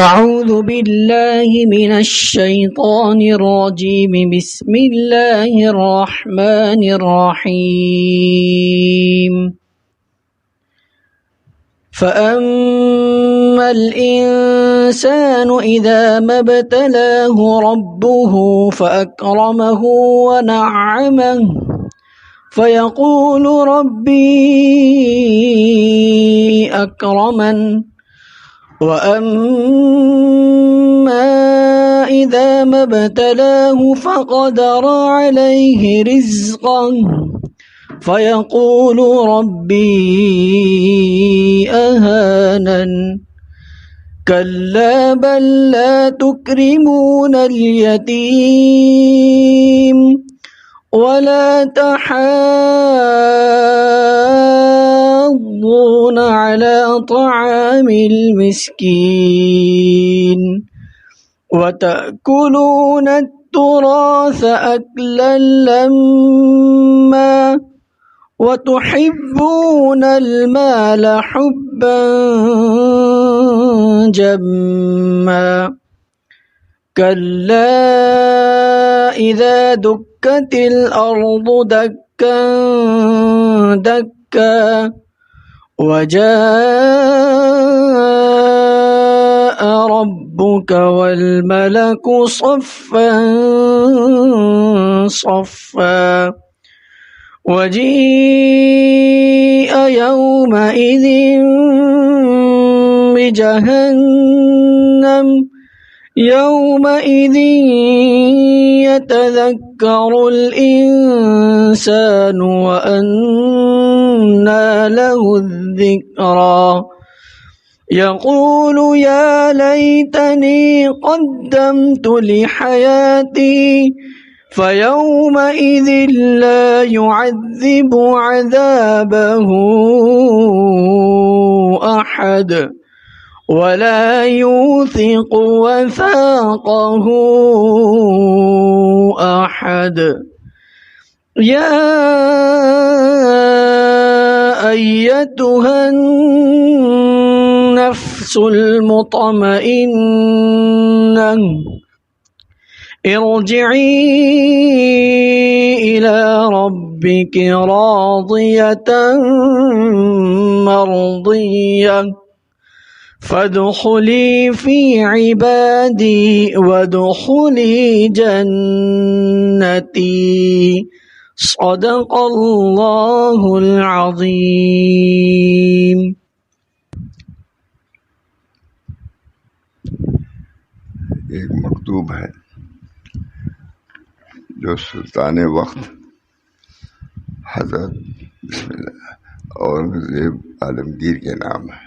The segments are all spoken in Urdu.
أعوذ بالله من الشيطان الرجيم. بسم الله الرحمن الرحيم. فأما الإنسان إذا ما ابتلاه ربه فأكرمه ونعمه فيقول ربي أكرمن. وأما إذا ما ابتلاه فقدر عليه رزقه فيقول ربي أهانن. كلا بل لا تكرمون اليتيم ولا تحاضون على طعام المسكين وتأكلون التراث أكلا لما وتحبون المال حبا جما. كلا إذا دكت الأرض دكا دكا وجاء ربك والملك صفا صفا وجيء يومئذ بجهنم يومئذ يتذكر الإنسان وأنى له الذكرى يقول يا ليتني قدمت لحياتي فيومئذ لا يعذب عذابه أحد ولا يوثق وثاقه أحد. يا أيتها النفس المطمئنة ارجعي إلى ربك راضية مرضية فادخلي في عبادي وادخلي جنتي. صدق اللہ العظیم. ایک مکتوب ہے جو سلطان وقت حضرت بسم اللہ اورنگزیب عالمگیر کے نام ہے.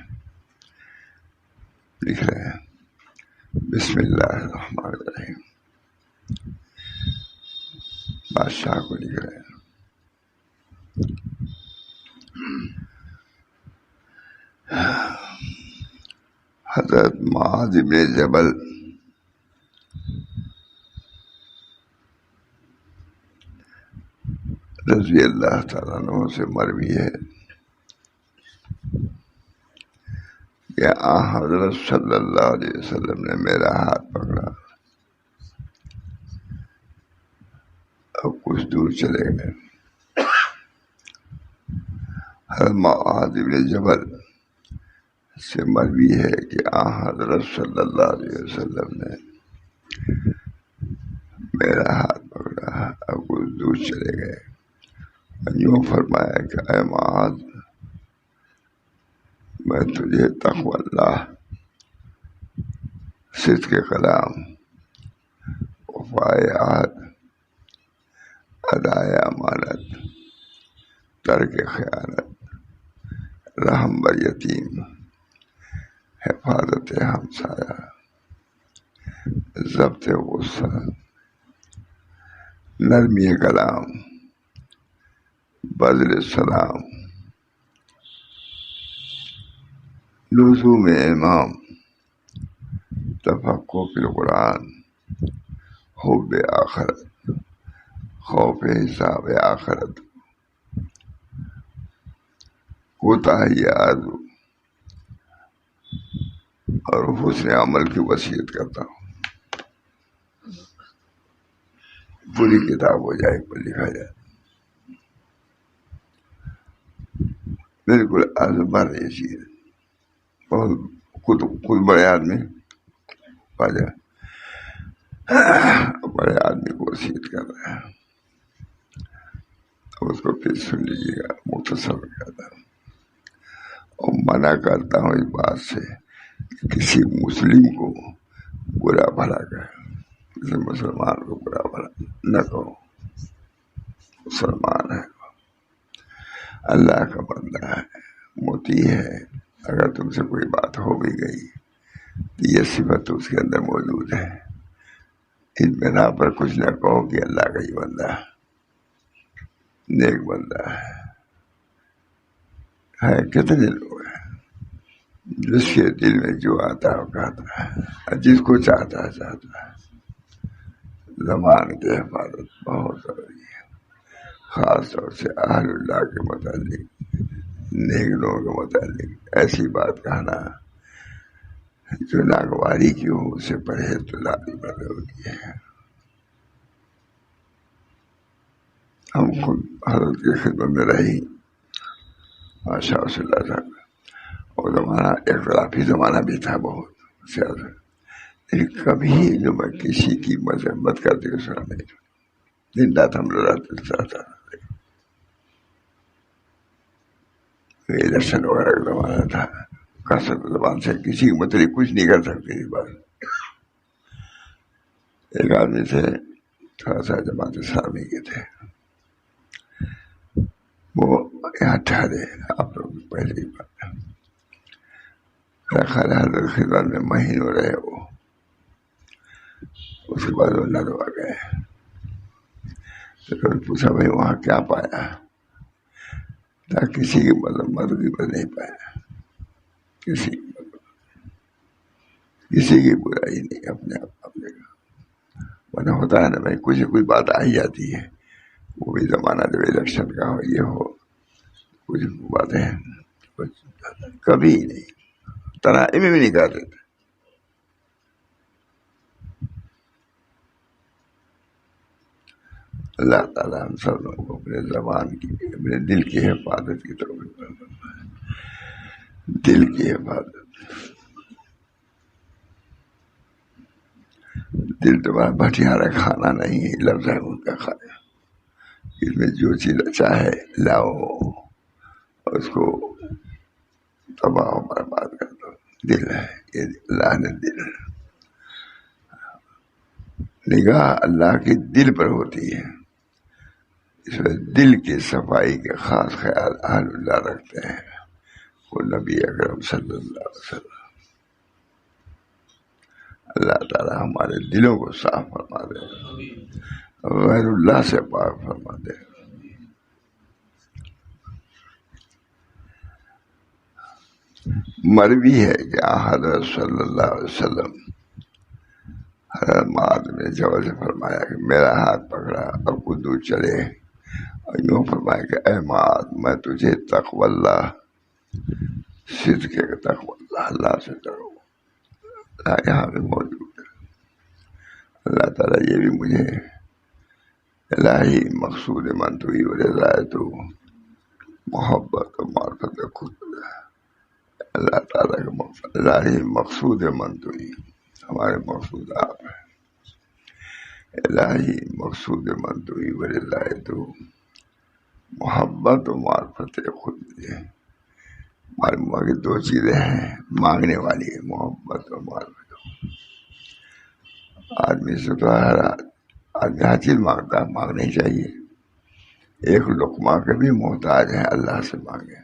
لکھ رہے ہیں بسم اللہ الرحمن الرحیم. بادشاہ کو لکھ رہے ہیں. حضرت معاذ بن جبل رضی اللہ تعالیٰ عنہ سے مروی ہے کہ حضرت صلی اللہ علیہ وسلم نے میرا ہاتھ پکڑا اور کچھ دور چلے گئے. حضرت معاذ بن جبل سے مروی ہے کہ حضرت صلی اللہ علیہ وسلم نے میرا ہاتھ پکڑا اور کچھ دور چلے گئے. یوں فرمایا کہ اے معاذ میں تجھے تقوی اللہ، صدق کلام، وفائے عہد، ادائے امانت، ترک خیانت، رحم بر یتیم، حفاظت ہمسایہ، ضبط غصہ، نرمی کلام، بذل السلام، لزوم امام، تفقہ فی القرآن، حب آخرت، خوف حساب آخرت، کوتاہی آرزو، اور حسن عمل کی وصیت کرتا ہوں. پوری کتاب ہو جائے پر لکھا جائے. بالکل ازبر یہ چیز بہت خود بڑے آدمی بڑے آدمی کو وصیت کر رہے ہیں. اس کو پھر سن لیجیے گا مختصر کرتا ہوں. اور منع کرتا ہوں اس بات سے کہ کسی مسلم کو برا بھلا کہے. کسی مسلمان کو برا بھلا نہ کہو. مسلمان ہے, اللہ کا بندہ ہے, موتی ہے. اگر تم سے کوئی بات ہو بھی گئی تو یہ صفت اس کے اندر موجود ہے. اس بنا پر کچھ نہ کہو کہ اللہ کا ہی بندہ ہے, نیک بندہ ہے. کتنے لوگ ہیں جس کے دل میں جو آتا ہے وہ کہتا ہے, جس کو چاہتا ہے. زبان کی حفاظت بہت ضروری ہے, خاص طور سے اہل اللہ کے متعلق, نیک لوگوں کے متعلق ایسی بات کہنا جو ناگواری کی ہو, اسے پرہیز تو لازمی ہوتی ہے. ہم خود حضرت کی خدمت میں رہی ماشاء اللہ صاحب. اور زمانہ اختلافی زمانہ بھی تھا بہت زیادہ, لیکن کبھی جو میں کسی کی مذمت کرتے ہوئے سنا نہیں. دن رات ہم لوگ رہتا. الیکشن وغیرہ کا زمانہ تھا, کثرت زبان سے کسی کی متعلق کچھ نہیں کر سکتے. اس بات ایک آدمی تھے تھوڑا سا جماعت اسلامی کے تھے, وہ یہاں ٹھہرے. آپ لوگ پہلے ہی بات خیر حضرت خدمت میں مہینوں رہے وہ. اس کے بعد وہ ندوا گئے. تو پوچھا بھائی وہاں کیا پایا؟ کسی کی مذمت نہیں پایا, کسی کی برائی نہیں, اپنے آپ ورنہ ہوتا ہے نا بھائی, کوئی بات آ ہی جاتی ہے. وہ بھی زمانہ جب الیکشن کا ہو, یہ ہو, کچھ باتیں کبھی نہیں تنہائی میں بھی نہیں کرتے تھے. اللہ تعالیٰ ہم سب لوگوں کو اپنے زبان کی, اپنے دل کی حفاظت کی توفیق عطا فرمائے. دل کی حفاظت. دل تمہارا بھٹیارا کھانا نہیں ہے, لفظ ہے ان کا کھانا. اس میں جو چیز اچھا ہے لاؤ اور اس کو تباہ و برباد کر دو. دل ہے یہ, اللہ نے دل ہے. نگاہ اللہ کی دل پر ہوتی ہے, اس میں دل کی صفائی کے خاص خیال اہل اللہ رکھتے ہیں. وہ نبی اکرم صلی اللہ علیہ وسلم. اللہ تعالیٰ ہمارے دلوں کو صاف فرما دے, غیر اللہ سے پاک فرما دے. مروی ہے کہ حضرت صلی اللہ علیہ وسلم حضرت معاذ نے جبل سے فرمایا کہ میرا ہاتھ پکڑا اور کچھ دور چلے, اور یوں فرمایا کہ اے معاذ میں تجھے تقوی اللہ, صدق کے تقوی اللہ سے ڈرو. یہاں بھی موجود ہے. اللہ تعالیٰ یہ بھی مجھے الہی مقصود من تو ہی رضائے تو محبت و معرفت خود. اللہ تعالیٰ کا مقصد الہی مقصود من تو ہی, ہمارے مقصود آپ ہیں. الہی مقصود من تو ہی رضائے تو محبت و معرفت خود. معلوم ہوا کہ دو چیزیں ہیں مانگنے والی, محبت و معرفت. آدمی سے تو آدمی ہر چیز مانگتا ہے, مانگنی چاہیے. ایک لقمہ کے بھی محتاج ہے, اللہ سے مانگے.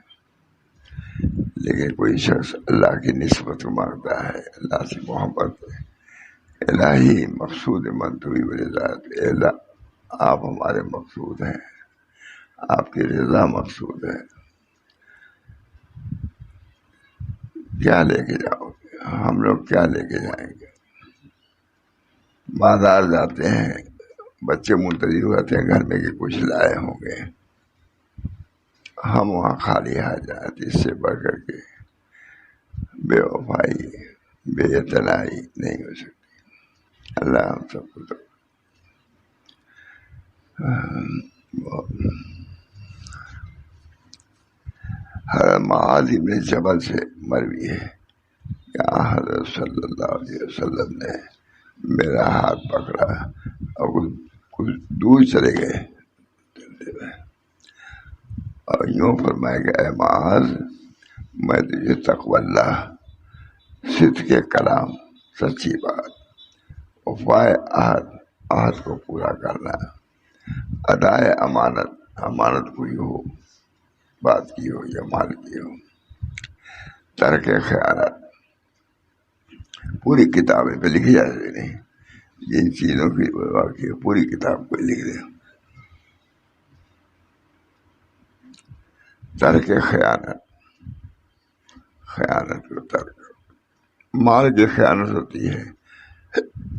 لیکن کوئی شخص اللہ کی نسبت مانگتا ہے, اللہ سے محبت. الہی مقصود من تو ہی رضایت. اللہ آپ ہمارے مقصود ہیں, آپ کی رضا مقصود ہے. کیا لے کے جاؤ گے؟ ہم لوگ کیا لے کے جائیں گے؟ بازار جاتے ہیں, بچے منتظر ہوتے ہیں گھر میں کہ کچھ لائے ہوں گے. ہم وہاں خالی حاجت, اس سے بڑھ کر کے بے وفائی, بے اعتنائی نہیں ہو سکتی۔ اللہ ہم سب کو تو حضرت معاذ بن جبل سے مروی ہے کہ حضرت صلی اللہ علیہ وسلم نے میرا ہاتھ پکڑا اور کچھ دور چلے گئے اور یوں فرمایا کہ اے معاذ، میں تجھے تقوی اللہ، صدق کے کلام، سچی بات، وفائے عہد کو پورا کرنا، ادائے امانت کوئی ہو، بات کی ہو یا مال کی ہو، ترک خیانت، پوری کتابیں پہ لکھی جا سکتی نہیں، جن چیزوں کی واقعی پوری کتاب کو لکھ دیں۔ ترک خیانت کو ترک، مال کی خیانت ہوتی ہے،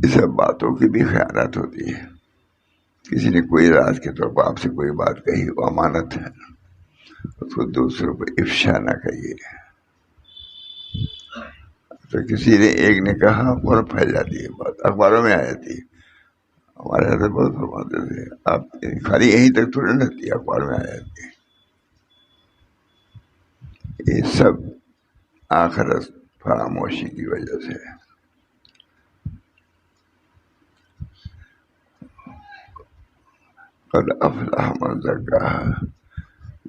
اس باتوں کی بھی خیانت ہوتی ہے۔ کسی نے کوئی راز کے طور پر آپ سے کوئی بات کہی، وہ امانت ہے، اس کو دوسروں کو افشا نہ کہیے۔ تو کسی نے ایک نے کہا اور پھیل جاتی ہے بات، اخباروں میں آ جاتی ہے۔ ہمارے حضرت بہت فرماتے تھے آپ خالی یہیں تک تھوڑی نہ رہتی ہے، اخبار میں آ جاتی ہے۔ یہ سب آخرت فراموشی کی وجہ سے۔ قد افلح من زکاها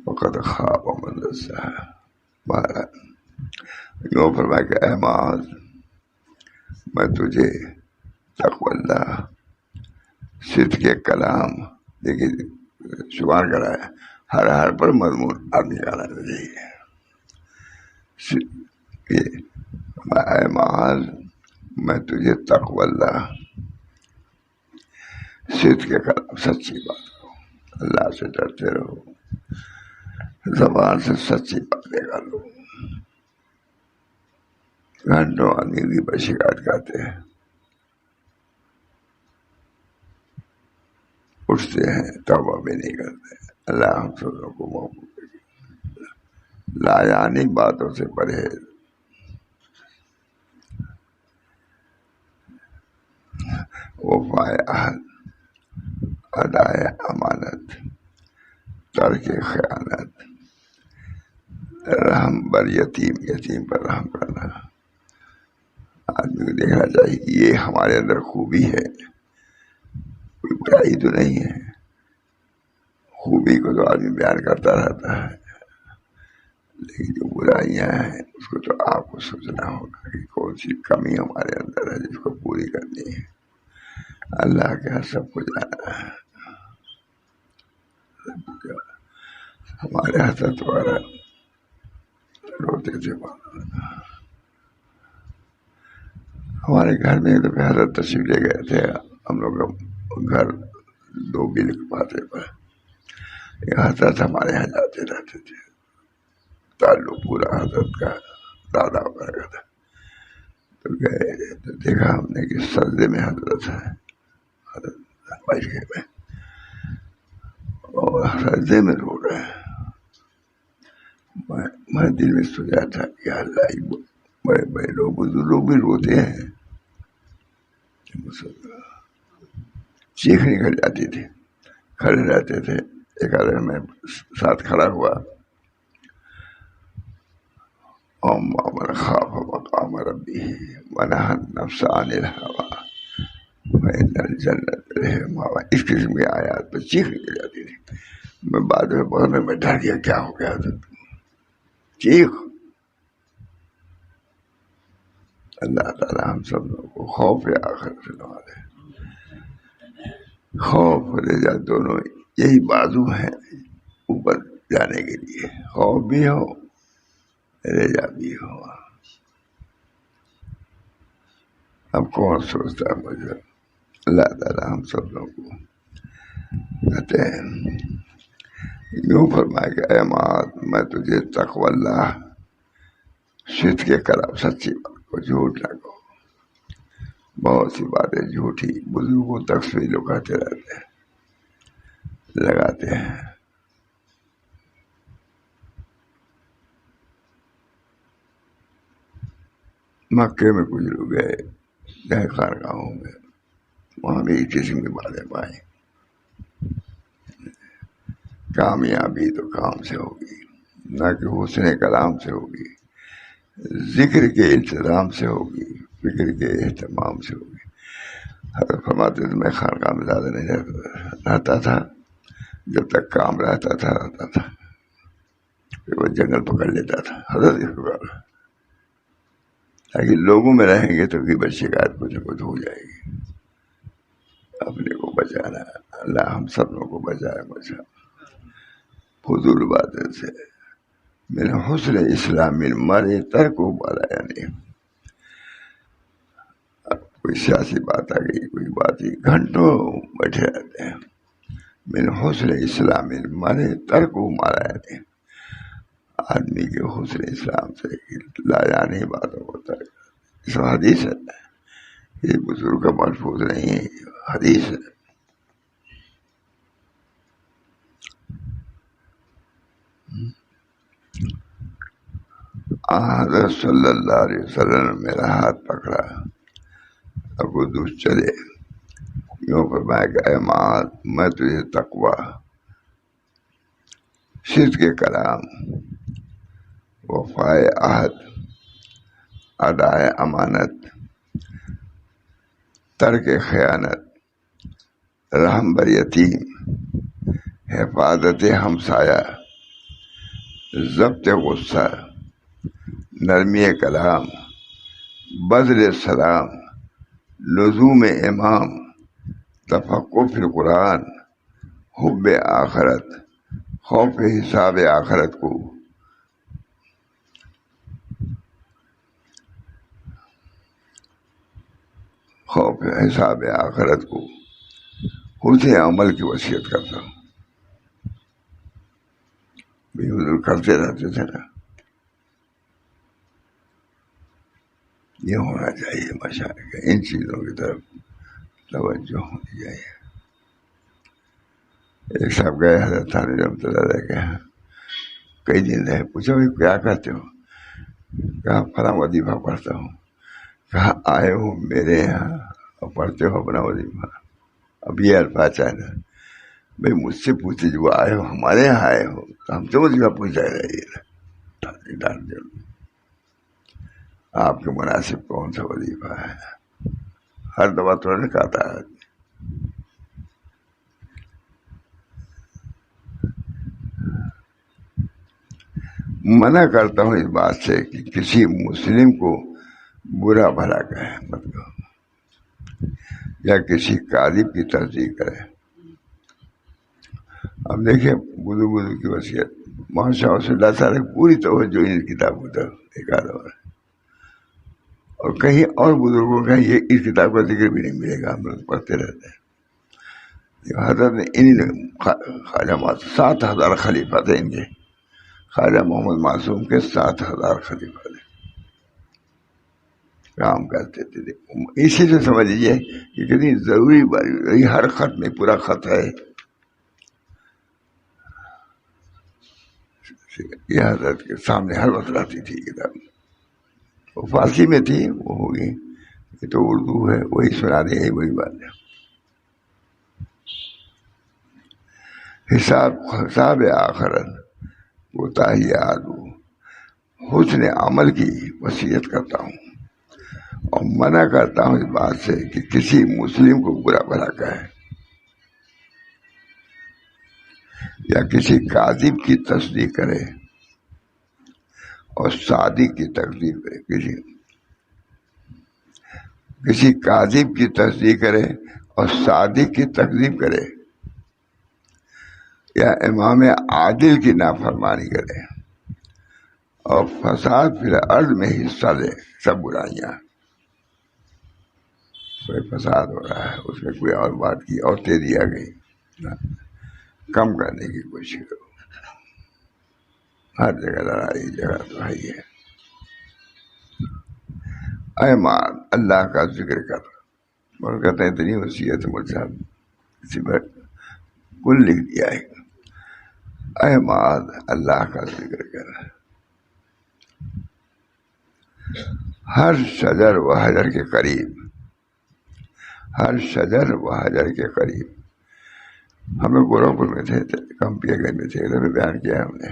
وقد خاب من دساها۔ یوں فرمایا کہ اے معاذ، میں تجھے تقوی اللہ، صدق کے کلام، دیکھیے شمار کرایا، ہر پر مضمون آدمی آنا چاہیے۔ اے معاذ، میں تجھے تقوی اللہ، صدق کے کلام، سچی بات کرو، اللہ سے ڈرتے رہو، زبان سے سچی باتیں کر لو۔ گھنٹوں آدمی کی شکایت کرتے ہیں، اٹھتے ہیں توبہ بھی نہیں کرتے۔ اللہ ہم سب کو موقع دے، لایانی باتوں سے پرہیز، وفائے عہد، ادائے امانت، ترک خیانت، رحم بر یتیم پر رحم کرنا۔ آدمی کو دیکھنا چاہیے کہ یہ ہمارے اندر خوبی ہے، کوئی برائی تو نہیں ہے۔ خوبی کو تو آدمی بیان کرتا رہتا ہے، لیکن جو برائیاں ہیں اس کو تو آپ کو سوچنا ہوگا کہ کون سی کمی ہمارے اندر ہے جس کو پوری کرنی ہے۔ اللہ کے ہاں سب کچھ جانا ہے۔ ہمارے حضرت والا روتے تھے، ہمارے گھر میں تو حضرت تشریف لے گئے تھے، ہم لوگ کا گھر 2 میل کے فاصلے پر، حضرت ہمارے یہاں جاتے رہتے تھے، تعلق پورا حضرت کا دادا وغیرہ کا تھا۔ تو گئے تو دیکھا ہم نے کہ سجدے میں حضرت ہے، حضرت بیٹھ گئے اور سجدے میں رو رہے ہیں۔ میں دل میں سوچا تھا کہ اللہ بڑے بڑے لوگ، بزرگ لوگ بھی روتے ہیں، چیخ نکل جاتی تھی، کھڑے رہتے تھے۔ ایک آدمی میں ساتھ کھڑا ہوا، اما من خاف مقام ربہ ونہى النفس عن الہوى فإن الجنۃ لہی المأویٰ، اس قسم کی آیات پہ چیخ نکل جاتی تھی۔ میں بعد میں بہت میں ڈر گیا، کیا ہو گیا تھا چیخ۔ اللہ تعالیٰ ہم سب لوگوں کو خوف آخرت سے نوازے۔ خوف اور رجا دونوں یہی بازو ہیں اوپر جانے کے لیے، خوف بھی ہو رجا بھی ہو۔ اب کون سوچتا ہے مجھے؟ اللہ تعالیٰ ہم سب لوگوں کو کہتے ہیں، یوں فرمائے کہ اے معاذ، میں تجھے تقوی اللہ، صدق کے کلام، سچی بات کو، جھوٹ نہ کہو۔ بہت سی باتیں جھوٹی بزرگوں تک سے لوگ کہتے رہتے ہیں، لگاتے ہیں۔ مکے میں کچھ لوگ گئے گئے خانقاہوں میں، وہاں بھی اس قسم کی باتیں پائیں۔ کامیابی تو کام سے ہوگی، نہ کہ حسن کلام سے ہوگی، ذکر کے التزام سے ہوگی، فکر کے اہتمام سے ہوگی۔ حضرت فرماتے تھے میں خانقاہ میں زیادہ نہیں رہتا تھا، جب تک کام رہتا تھا پھر وہ جنگل پکڑ لیتا تھا۔ حضرت تاکہ لوگوں میں رہیں گے تو غیبت شکایت کچھ نہ کچھ ہو جائے گی۔ اپنے کو بچانا، اللہ ہم سب لوگوں کو بچائے فضول باتیں سے۔ من حسن اسلام المرء ترک بالا، یعنی کوئی سیاسی بات آ گئی، کوئی بات ہی، گھنٹوں بیٹھے رہتے ہیں۔ من حسن اسلام المرء ترک مالا، یعنی آدمی کے حسن اسلام سے لاجانی باتوں کو ترک۔ اس میں حدیث ہے، یہ بزرگ کا ملفوظ نہیں ہے، حدیث ہے۔ حضرت صلی اللہ علیہ وسلم نے میرا ہاتھ پکڑا، ابو دوس چلے، یوں فرمایا کہ اے معاذ، میں تجھے تقویٰ، صدق کے کلام، وفائے عہد، ادائے امانت، ترک خیانت، رحم بر یتیم، حفاظت ہمسایہ، ضبط غصہ، نرمی کلام، بذل سلام، لزوم امام، تفقہ فی القرآن، حب آخرت، خوف حساب آخرت کو، خوف حساب آخرت کو، حسن عمل کی وصیت کرتا ہوں۔ بھی حضور کرتے رہتے تھے نا، یہ ہونا چاہیے مشاعر کا، ان چیزوں کی طرف توجہ ہونی چاہیے۔ ایک صاحب گئے حضرت تھانوی رحمۃ اللہ علیہ کے یہاں، کئی دن رہے، پوچھا بھائی کیا کرتے ہو؟ کہا فلاں وظیفہ پڑھتا ہوں۔ کہا آئے ہو میرے یہاں اور پڑھتے ہو اپنا وظیفہ؟ اب یہ الفاظ چاہنا بھائی مجھ سے پوچھتے جو آئے ہو ہمارے یہاں آئے ہو تو ہم سے وظیفہ پوچھ جائے رہیے، آپ کے مناسب کون سا وظیفہ ہے؟ ہر دفعہ تھوڑا نہ کہتا ہے۔ منع کرتا ہوں اس بات سے کہ کسی مسلم کو برا بھلا کہے مت کہو، یا کسی کاذب کی تصدیق کرے۔ اب دیکھیں بزرگ کی وصیت، ماشاء اللہ تعالیٰ پوری توجہ ان کتابوں تک ایک آدھا، اور کہیں اور بزرگوں کا یہ اس کتاب کا ذکر بھی نہیں ملے گا، ہم لوگ پڑھتے رہتے ہیں۔ حضرت نے انہیں خواجہ 7,000 خلیفہ تھے ان کے، خواجہ محمد معصوم کے 7,000 خلیفہ تھے، کام کرتے تھے۔ اسی سے سمجھ لیجیے کہ کتنی ضروری باری، ہر خط میں پورا خط ہے، یہ حضرت کے سامنے ہر وقت رہتی تھی کتاب، وہ فارسی میں تھی، وہ ہوگی، یہ تو اردو ہے، وہی سنا دے، یہی وہی بات ہے۔ حساب آخرت کوتاہی آدو، حسن عمل کی وصیت کرتا ہوں، اور منع کرتا ہوں اس بات سے کہ کسی مسلم کو برا بھلا کہے، یا کسی کاذب کی تصدیق کرے اور صادق کی تکذیب کرے، کسی کاذب کی تصدیق کرے اور صادق کی تکذیب کرے، یا امام عادل کی نافرمانی کرے اور فساد فی الارض میں حصہ لے۔ سب برائیاں، کوئی فساد ہو رہا ہے اس میں کوئی اور بات کی اور تیزی آ گئی، کم کرنے کی کوشش کرو۔ ہر جگہ لڑائی جگہ تو ہے ہی ہے۔ اے مان اللہ کا ذکر کر، اور کہتے ہیں اتنی وصیت مجھ سے کسی پر کل لکھ دیا ہے، اے مان اللہ کا ذکر کر۔ ہر شجر و حجر کے قریب، ہر شجر و حجر کے قریب. ہم لوگ گورکھپور میں تھے، کمپیا گنج میں تھے، ادھر بیان کیا ہم نے.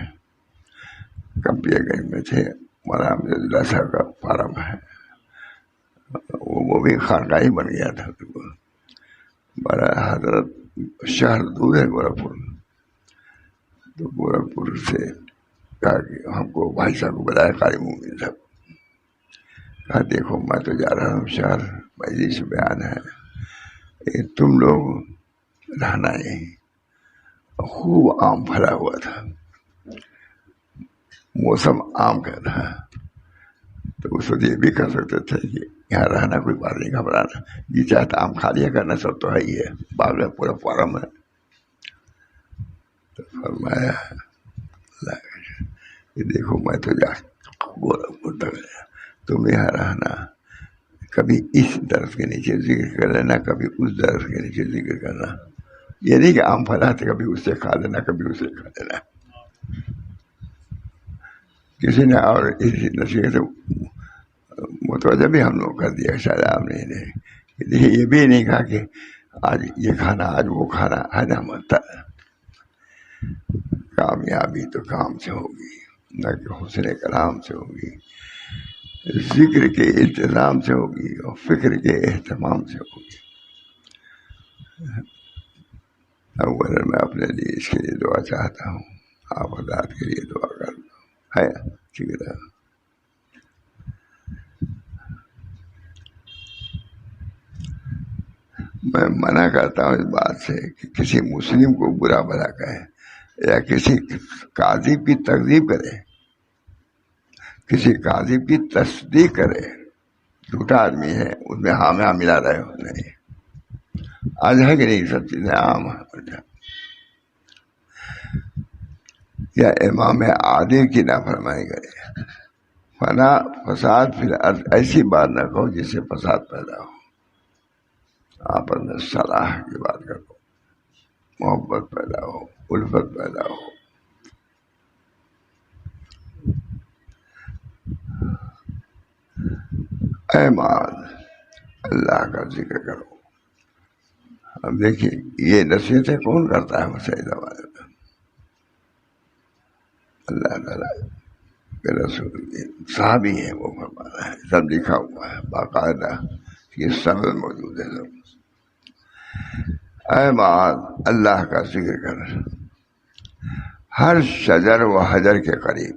کمپیا گنج میں تھے، مولانا امجد اللہ صاحب کا فارم ہے، وہ بھی خانقاہ بن گیا تھا. بڑا حضرت شہر دور ہے گورکھپور، تو گورکھپور سے کہا کہ ہم کو بھائی صاحب کو بلایا، قاری مومن صاحب. کہا دیکھو میں تو جا رہا ہوں شہر، مجلس بیان ہے، تم لوگ رہنا یہیں. خوب آم پھلا ہوا تھا، موسم آم کا تھا، تو اس وقت یہ بھی کر سکتے تھے کہ یہاں رہنا کوئی بات نہیں، گھبرانا، جی چاہتا آم کھا لیا کرنا، سب تو ہے ہی ہے، باغ میں پورا فارم ہے. تو فرمایا کہ دیکھو میں تو جا گورکھپور تک گیا، تم یہاں رہنا، کبھی اس درخت کے نیچے ذکر کر لینا، کبھی اس درخت کے نیچے ذکر کرنا. یہ نہیں کہ آم پھلا تھے کبھی اس سے کھا لینا، کبھی اس سے کھا لینا. کسی نے اور اسی نصیحت متوجہ بھی ہم لوگ کر دیا، شاید آپ نے یہ بھی نہیں کہا کہ آج یہ کھانا آج وہ کھانا ہے نا. کامیابی تو کام سے ہوگی، نہ کہ حسن کلام سے ہوگی، ذکر کے التزام سے ہوگی اور فکر کے اہتمام سے ہوگی. اولا میں اپنے لیے اس کے لیے دعا چاہتا ہوں، آپ حضرات کے لیے دعا کر ہے. ٹھیک ہے، میں منع کرتا ہوں اس بات سے کہ کسی مسلم کو برا بھلا کہے یا کسی کاذب کی تکذیب کرے، کسی کاذب کی تصدیق کرے. جھوٹا آدمی ہے، اس میں ہاں میں ہاں ملا رہے ہو. نہیں، آج ہے کہ نہیں سب چیزیں عام ہیں. یا امام عادل کی نافرمانی کرے. فساد فی الارض ایسی بات نہ کہو جس سے فساد پیدا ہو. آپس میں صلاح کی بات کرو، محبت پیدا ہو، الفت پیدا ہو. اے مال اللہ کا ذکر کرو. اب دیکھیے یہ نصیحتیں کون کرتا ہے مسئلہ زمانے میں؟ اللہ تعالیٰ کے رسول صحابی ہیں، وہ فرمانا ہے، سب لکھا ہوا ہے باقاعدہ، یہ سند موجود ہے سب. اے معاذ اللہ کا ذکر کر ہر شجر و حجر کے قریب.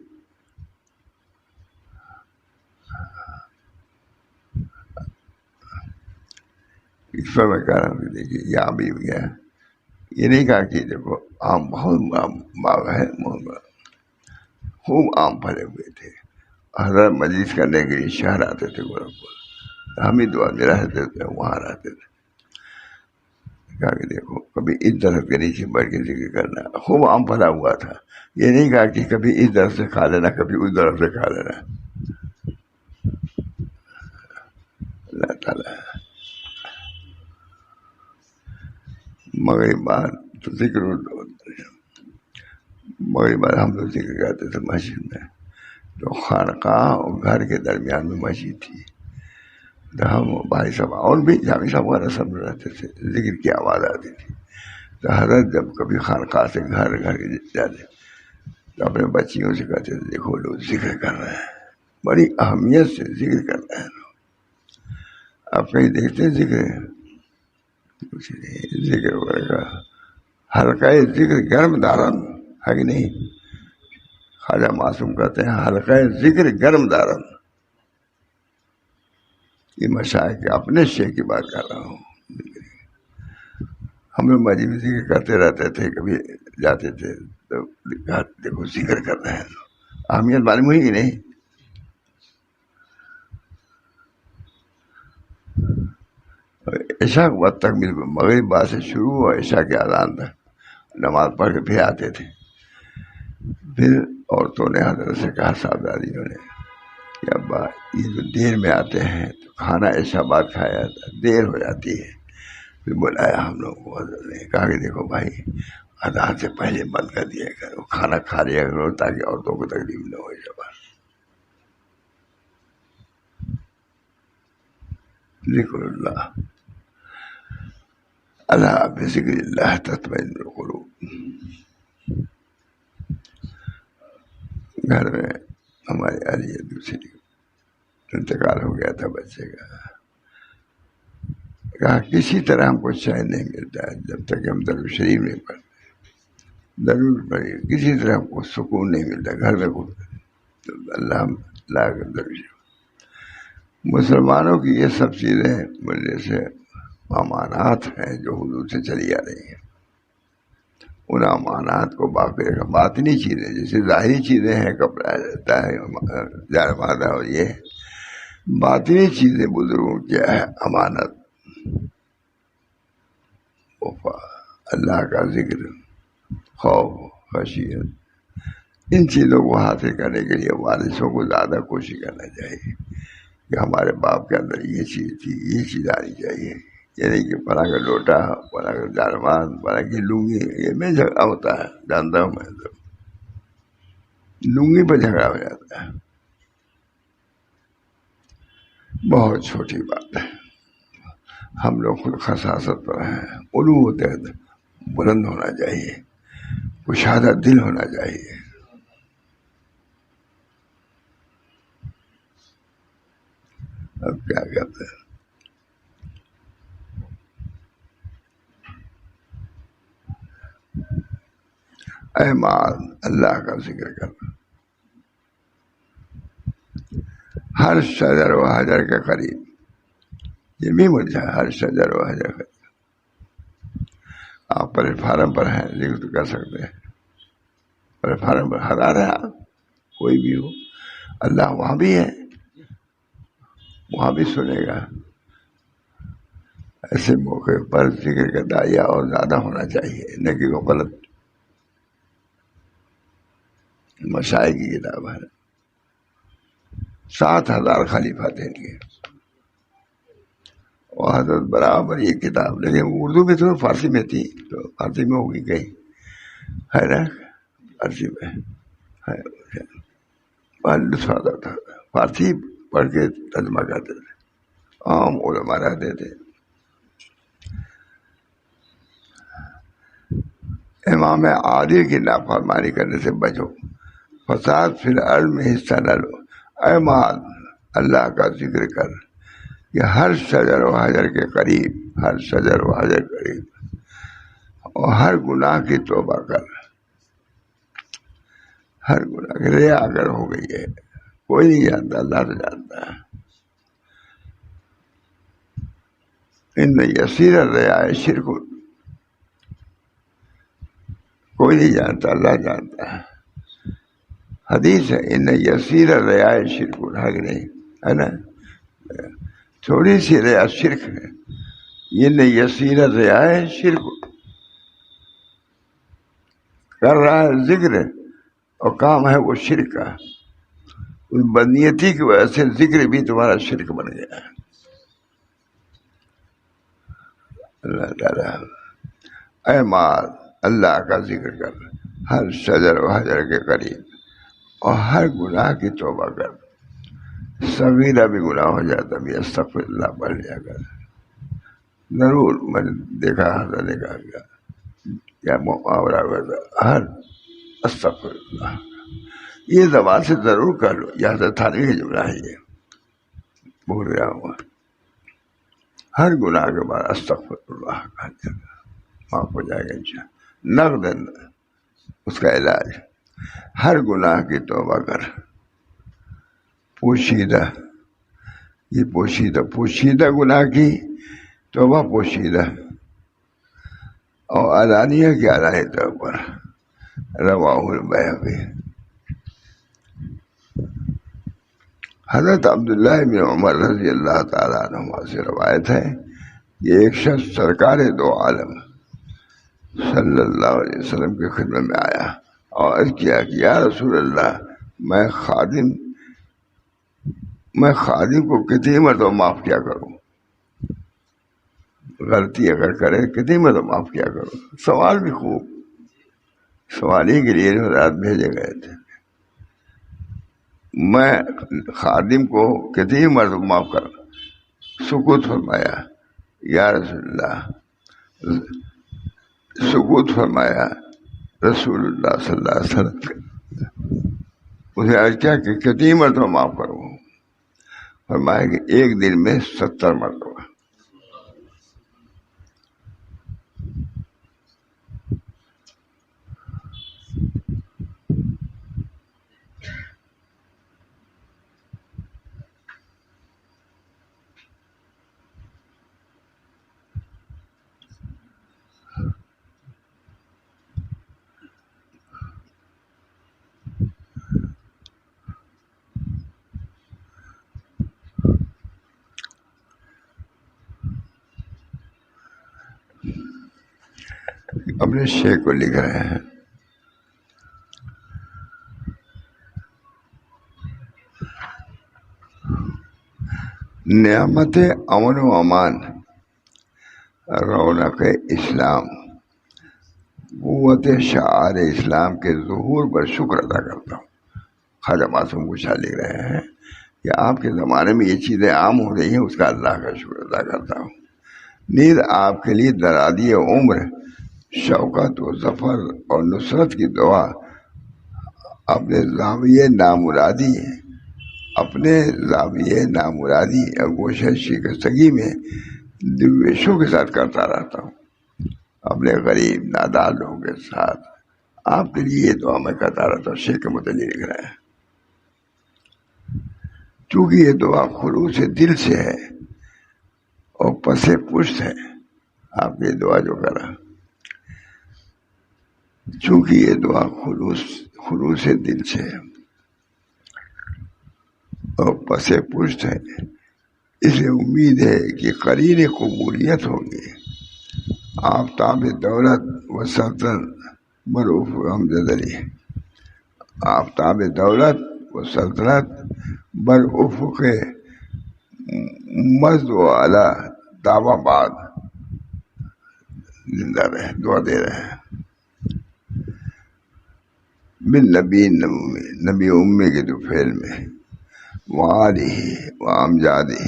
اس پر میں کہہ رہا ہوں کہ دیکھیے یہاں بھی گیا، یہ نہیں کہا کہ دیکھو آم بہت باغ ہے، خوب آم پھلے ہوئے تھے. حضرت مجلس کرنے کے لیے شہر آتے تھے گورکھپور، ہم ہی دعا میں رہتے تھے، وہاں رہتے تھے. کہا کہ دیکھو کبھی اس درخت کے نیچے بیٹھ کے ذکر کرنا، خوب آم پھلا ہوا تھا. یہ نہیں کہا کہ کبھی اس درخت سے کھا لینا، کبھی اس درخت سے کھا لینا. اللہ تعالیٰ مغرب بعد تو ذکر مغرب بعد ہم لوگ ذکر کرتے تھے مسجد میں، تو خانقاہ اور گھر کے درمیان میں مسجد تھی. تو ہم بھائی صاحب اور بھی جامع صاحب وغیرہ سب رہتے تھے، ذکر کی آواز آتی تھی. تو حضرت جب کبھی خانقاہ سے گھر جاتے تو اپنے بچیوں سے کہتے تھے دیکھو لوگ ذکر کر رہے ہیں، بڑی اہمیت سے ذکر کر رہے ہیں لوگ. آپ کہیں دیکھتے ہیں ذکر وغیرہ کا حلقہ ذکر گرم دارن ہے کہ نہیں؟ خواجہ معصوم کہتے ہیں حلقہ ذکر گرم دارن. یہ مشائخ کے اپنے شیخ کی بات کر رہا ہوں. ہم لوگ مسجد میں ذکر کرتے رہتے تھے، کبھی جاتے تھے تو دیکھو ذکر کر رہے ہیں. اہمیت معلوم ہوئی کہ نہیں؟ عشاء کے وقت تک بالکل مغرب بعد سے شروع ہوا عشاء کے اذان تک نماز پڑھ کے پھر آتے تھے. پھر عورتوں نے حضرت سے کہا، صاحبزادیوں نے، کہ ابا یہ جو دیر میں آتے ہیں تو کھانا عشاء بعد کھایا جاتا ہے، دیر ہو جاتی ہے. پھر بلایا ہم لوگ کو، حضرت نے کہا کہ دیکھو بھائی اذان سے پہلے بند کر دیا کرو، کھانا کھا لیا کرو تاکہ عورتوں کو تکلیف نہ ہو. ذکر اللہ اللہ بذکر اللہ تطمئن القلوب. گھر میں ہماری علی دوسری انتقال ہو گیا تھا بچے کا. کہا کسی طرح ہم کو چین نہیں ملتا ہے جب تک ہم درود شریف نہیں پڑھتے. ضرور پڑھیے, کسی طرح ہم کو سکون نہیں ملتا گھر میں. اللہ لا کر درود شریف. مسلمانوں کی یہ سب چیزیں ملنے سے امانات ہیں جو حضور سے چلی آ رہی ہیں. ان امانات کو باقی رکھا. باطنی چیزیں جیسے ظاہری چیزیں ہیں, کپڑا رہتا ہے, جار مادہ, اور یہ باطنی چیزیں بزرگوں کیا ہے امانت, وفا, اللہ کا ذکر, خوف, خشیت. ان چیزوں کو حاصل کرنے کے لیے وارثوں کو زیادہ کوشش کرنا چاہیے کہ ہمارے باپ کے اندر یہ چیز تھی, یہ چیز آنی چاہیے. یعنی کہ فلاں کا لوٹا, فلاں کا دارمان, فلاں کی لنگی, یہ میں جھگڑا ہوتا ہے جانتا ہوں میں. تو لنگی پہ جھگڑا ہو جاتا ہے, بہت چھوٹی بات ہے. ہم لوگ خود خصاصت پر ہیں. علو ہوتے ہیں بلند ہونا چاہیے, کشادہ دل ہونا چاہیے. اب کیا کہتے ہیں, اے مال اللہ کا ذکر کرنا. ہر شجر و حجر کے قریب, یہ بھی مجھے ہر شجر و حجر کے. آپ پلیٹ فارم پر ہیں, ذکر تو کر سکتے ہیں. پلیٹ فارم پر ہزار ہے, آپ کوئی بھی ہو, اللہ وہاں بھی ہے, وہاں بھی سنے گا. ایسے موقع پر ذکر کا دائیا اور زیادہ ہونا چاہیے, نہ کہ وہ غلط. مشائخ کی کتاب ہے, 7,000 خلیفہ تھے ان کے, اور حضرت برابر یہ کتاب, لیکن اردو میں تو فارسی میں تھی, تو فارسی میں ہوگی کہیں, ہے نا, فارسی میں ہے. لطف آتا تھا, فارسی پڑھ کے ترجمہ کرتے تھے, عام علماء رہتے تھے. امام عادل کی نافرمانی کرنے سے بچو, فساد فی الارض میں حصہ نہ لو. اے مال اللہ کا ذکر کر, کہ ہر شجر و حجر کے قریب, ہر شجر و حجر کے قریب, اور ہر گناہ کی توبہ کر. ہر گناہ کی ریا اگر ہو گئی ہے, کوئی نہیں جانتا, اللہ تو جانتا ہے. ان یسیر الریا شرک, کوئی نہیں جانتا, اللہ جانتا ہے. حدیث ہے, ان یسیر الریا شرک, ہے کہ نہیں, ہے نا, تھوڑی سی ریا شرک ہے. ان یسیر الریا شرک, کر رہا ہے ذکر اور کام ہے وہ شرک کا. اس بدنیتی کی وجہ سے ذکر بھی تمہارا شرک بن گیا ہے. اللہ تعالیٰ, اے مال اللہ کا ذکر کر, ہر شجر و حجر کے قریب, اور ہر گناہ کی توبہ کر. صغیرہ بھی گناہ ہو جاتا بھی استغفر اللہ پڑھ لیا کر. ضرور میں نے دیکھا, حضرت نے کہا کیا محاورہ ہوا تھا, ہر استغفر اللہ, یہ زبان سے ضرور کر لو. یہ حضرت تھانوی کا جملہ ہے, یہ بھول رہا ہوں. ہر گناہ کے بعد استغفر اللہ کہا جائے گا, معاف ہو جائے گا انشاءاللہ. نقدن اس کا علاج, ہر گناہ کی توبہ کر. پوشیدہ, یہ پوشیدہ گناہ کی توبہ پوشیدہ, اور علانیہ کی علانیہ طور پر. رواہ البیہقی. حضرت عبداللہ بن عمر رضی اللہ تعالیٰ عنہ سے روایت ہے کہ ایک شخص سرکار دو عالم صلی اللہ علیہ وسلم کی خدمت میں آیا اور عرض کیا کہ یا رسول اللہ, میں خادم کو کتنی مرتبہ معاف کیا کروں, غلطی اگر کرے کتنی مرتبہ معاف کیا کروں. سوال بھی خوب, سوال ہی کے لیے رات بھیجے گئے تھے. میں خادم کو کتنی مرتبہ معاف کروں, سکوت فرمایا، یا رسول اللہ، سکوت فرمایا رسول اللہ صلی اللہ علیہ وسلم۔ اسے عرض کیا کہ کتنی مرتبہ معاف کروں؟ فرمایا کہ ایک دن میں 70 مرتبہ۔ اپنے شیخ کو لکھ رہے ہیں، نعمت امن و امان، رونق اسلام، قوت شعار اسلام کے ظہور پر شکر ادا کرتا ہوں۔ خواجہ معصوم گوشہ لکھ رہے ہیں کہ آپ کے زمانے میں یہ چیزیں عام ہو رہی ہیں، اس کا اللہ کا شکر ادا کرتا ہوں۔ نیز آپ کے لیے درازی عمر، شوکت و ظفر اور نصرت کی دعا اپنے زاویہ نامرادی اور گوشہ شکستگی میں درویشوں کے ساتھ کرتا رہتا ہوں۔ اپنے غریب نادار لوگوں کے ساتھ آپ کے لیے یہ دعا میں کرتا رہتا ہوں۔ شیخ متعلق لکھ رہے ہیں، چونکہ یہ دعا خلوص دل سے ہے اور پس پشت ہے۔ آپ نے دعا جو کرا، چونکہ یہ دعا خلوص دل سے ہے اور پس پشت ہے، اس لیے امید ہے کہ قرین قبولیت ہوگی۔ آفتاب دولت و سلطنت بروف امجد علی، آفتاب دولت و سلطنت بر افق مزد و اعلیٰ دعویٰ بعد زندہ رہے، دعا دے رہے ہیں۔ بن نبی امی کے دوفیل میں وآلہ و امجادہ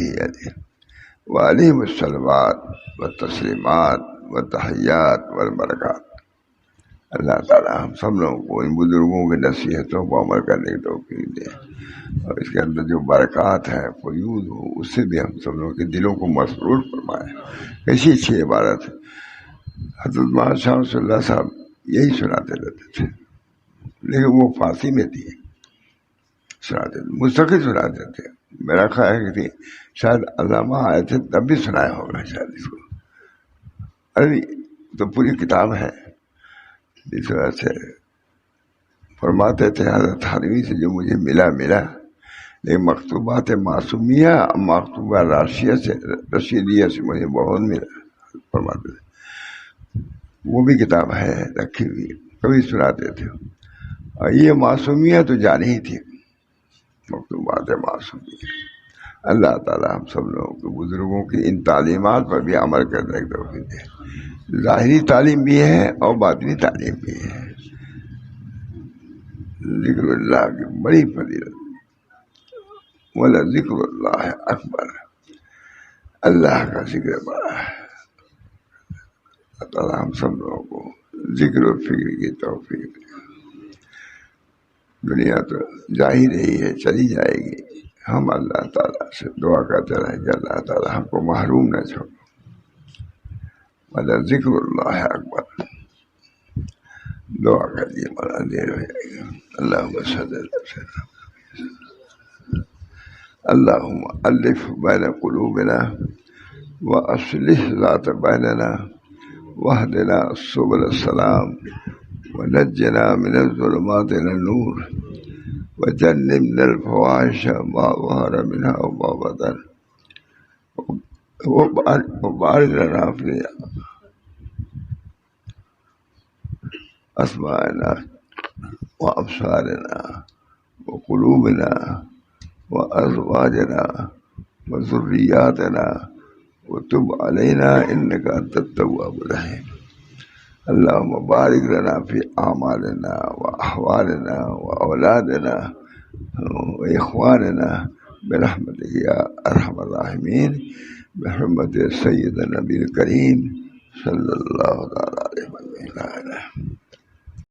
وعلیہم الصلوات و تسلیمات و تحیات والبرکات۔ اللہ تعالیٰ ہم سب لوگوں کو ان بزرگوں کی نصیحتوں پر عمل کرنے کی توفیق دے، اور اس کے اندر جو برکات ہے فیوض ہو، اس سے بھی ہم سب لوگوں کے دلوں کو مسرور فرمائے۔ ایسی اچھی عبارت حضرت مولانا شاہ رسول اللہ صاحب یہی سناتے رہتے تھے، لیکن وہ فارسی میں تھی، سناتے تھے، مستقل سناتے تھے۔ میرا خیال ہے کہ شاید علامہ آئے تھے تب بھی سنایا ہوگا شاید اس کو۔ ارے تو پوری کتاب ہے، اس وجہ سے فرماتے تھے حضرت حرمی سے جو مجھے ملا لیکن مکتوبات معصومیہ، مکتوبہ رشیدیہ سے مجھے بہت ملا، فرماتے تھے۔ وہ بھی کتاب ہے رکھی ہوئی، کبھی سناتے تھے۔ اور یہ معصومیہ تو جانی ہی تھی، مکتوبات معصومیہ۔ اللہ تعالیٰ ہم سب لوگوں کے بزرگوں کی ان تعلیمات پر بھی عمل کرنے کی توفیق دے۔ ظاہری تعلیم بھی ہے اور باطنی تعلیم بھی ہے۔ ذکر اللہ کی بڑی فضیلت، ولا ذکر اللہ اکبر، اللہ کا ذکر بڑا ہے۔ اللہ تعالیٰ ہم سب لوگوں کو ذکر و فکر کی توفیق دے۔ دنیا تو جا ہی رہی ہے، چلی جائے گی، ہم اللہ تعالیٰ سے دعا کرتے رہیں کہ اللہ تعالیٰ ہم کو محروم نہ چھوڑے۔ ولا ذکر اللہ اکبر، دعا کریے، بڑا دیر ہو جائے گا۔ اللہم صلی اللہ علیہ وسلم، اللہم الف بین قلوبنا واصلح ذات بیننا واہدنا سبل السلام ونجنا من الظلمات الى النور وجنبنا الفواحش ما ظهر منها وما بطن وبارك لنا في أسماعنا وأبصارنا وقلوبنا وأزواجنا وذرياتنا وتب علينا إنك أنت التواب الرحيم. اللهم بارك لنا في أعمالنا وأحوالنا وأولادنا وإخواننا برحمتك يا أرحم الراحمين بحرمت سید نبی کریم صلی اللہ تعالی علیہ وسلم.